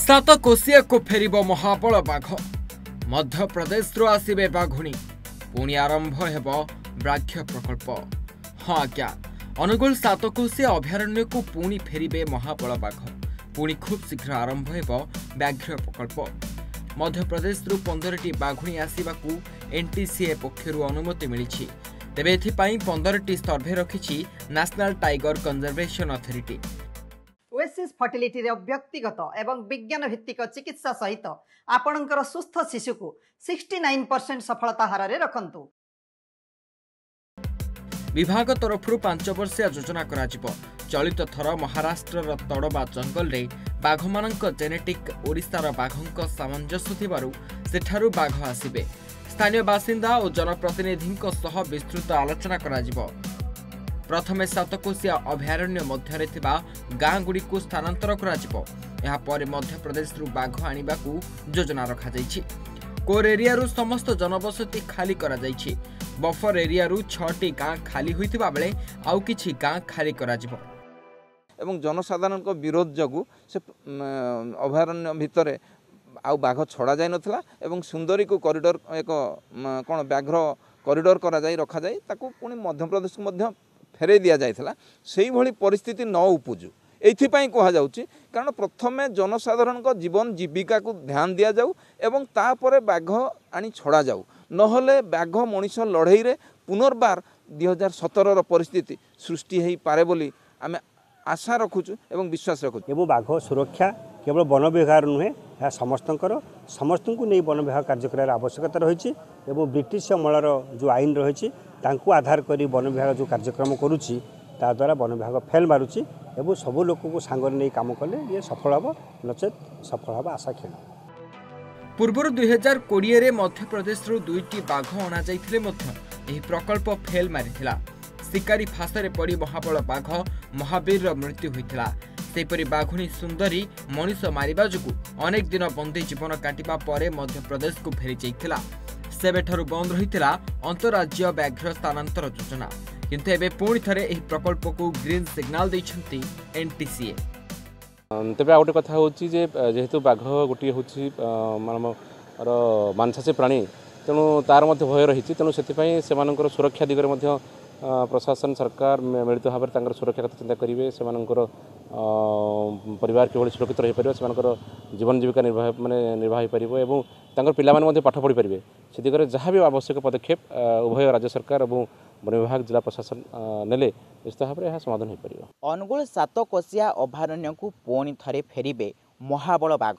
सातकोशिया को फेरिब महाबल बाघ मध्य प्रदेश आसवे बाघुणी पुणी आरंभ हेब व्याघ्र प्रकल्प। हाँ आज्ञा अनुगुल सातकोशिया अभयारण्य को पुणी फेरिबे महाबल बाघ पुणी खूब शीघ्र आरंभ हेब व्याघ्र प्रकल्प। मध्य प्रदेश 15टी बाघुणी आसवाकू एनटीसीए पक्षरु अनुमति मिली। तेबे एथिपाई 15टी सर्भे रखिछि national tiger conservation authority. Oasis fertility रे व्यक्तिगत एवं विज्ञान भित्तिक चिकित्सा सहित आपणकर सुस्थ शिशु को 69% सफलता हार रे रखंतु। विभाग तरफ 5 वर्षिया योजना कराजिबो। चलित थर महाराष्ट्र तड़बा जंगल रे बाघ मानक जेनेटिक ओडिशार बाघंक सामंजस्य थिबारु सेठारु बाघ आसिबे। स्थानीय बासिंदा और जनप्रतिनिधि विस्तृत आलोचना कराजिबो। प्रथमे सातकोशिया अभयारण्य मध्य गाँ गुड़ी को स्थानांतर कराजिबो। यहाँ पर मध्य प्रदेश बाघ आनिबाकू योजना रखा जाइछि। कोर एरिया रु समस्त जनबसति खाली करा जाइछि। बफर एरिया रु 6टी गाँ खाली होइतिबा बेले आउ किछि गाँ खाली कराजिबो। एवं जनसाधारण को विरोध जगू से अभयारण्य भितरे आउ बाघ छड़ा जाय नथला एवं सुंदरी को कॉरिडोर एक कोन व्याघ्र कॉरिडोर करा जाय रखा जाय ताकू पुणी मध्य प्रदेश को मध्य फेरे दिया जायथला। सेही भली परिस्थिति न उपजु एथिपाई कहा जाउची कारण प्रथमे जनसाधारण को जीवन जीविका को ध्यान दिया जाऊ एवं तापरे बाघ आनी छड़ा जाऊ नहले बाघ मनीष लड़ाई रे पुनर्बार 2017 परिस्थिति सृष्टि हेई पारे बोली आमे आशा रखुचु एवं विश्वास रखुचु। एवं बाघ सुरक्षा केवल वन विभाग नुहे यह समस्त को नहीं वन विभाग कार्य करार आवश्यकता रही एवं ब्रिटिश अमलर जो आईन रही आधार कर वन विभाग जो कार्यक्रम करुच्ची ता द्वारा वन विभाग फेल मारुची एवं सबू लोक को सांगर नहीं काम कले ये सफल हम नचेत सफल हम आशा क्षीण। पूर्व 2020 रे मध्य प्रदेश 2टी बाघ अणा जाइथिले मध्य एही प्रकल्प फेल मारिथिला। शिकारी फासरे पड़ी महाबल बाघ महावीर मृत्यु होइथिला। सेपरि बाघुणी सुंदरी मनीष मारिबा जुगु अनेक दिन बंदी जीवन काटिबा परे मध्य प्रदेश को फेरी जाइथिला। सेबेठारु बंद रहिथिला अंतरराज्य व्याघ्र स्थानांतर योजना किंतु एबे पुणी थरे एही प्रकल्प को ग्रीन सिग्नल दैछंती एनटीसीए। तेबे आ गोटे कथा होची जे जेहेतु बाघ गोटी होची मांसाशी प्राणी तेणु तार मध्य भय रही तेणु से सुरक्षा दिगरे मध्य प्रशासन सरकार मिलित भाव में सुरक्षा कथा चिंता करेंगे। से परिवार किभली सुरक्षित रही पार से जीवन जीविका निर्वाह हो पार और पिला पाठ पढ़ी पारे से दिगरे जहाँ भी आवश्यक पदक्षेप उभय राज्य सरकार और वन विभाग जिला प्रशासन नेले निश्चित भाव में यह समाधान हो पार। अनुगुल सातकोशिया अभयारण्य को पुणी थरे फेरिबे महाबल बाघ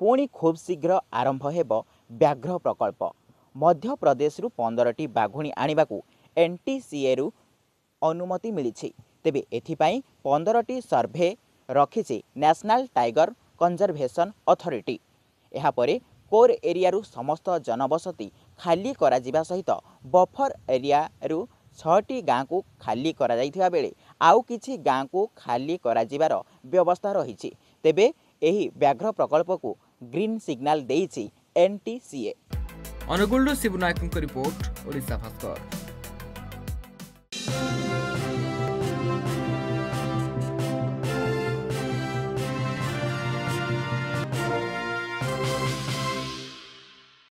पुणी खूब शीघ्र आरंभ हेब व्याघ्र प्रकल्प। मध्य प्रदेश 15टी बाघुणी आनिबाकू एनटीसीए रु अनुमति मिली। तेबे एथिपाई 15टी सर्भे रखिछि नेशनल टाइगर कंजर्वेशन अथॉरिटी। यहाँ परे कोर एरिया रु समस्त जनबसति खाली करा जिबा सहित बफर एरिया रु 6टी गाँ को खाली करा जाइथिबा बेले आउ किछि गाँ को खाली करा जिबार व्यवस्था रहिछि। तेबे एही व्याघ्र प्रकल्प को ग्रीन सिग्नल देइछि एनटीसीए। अनुगुल शिवनायक रिपोर्ट ओडिशा भास्कर।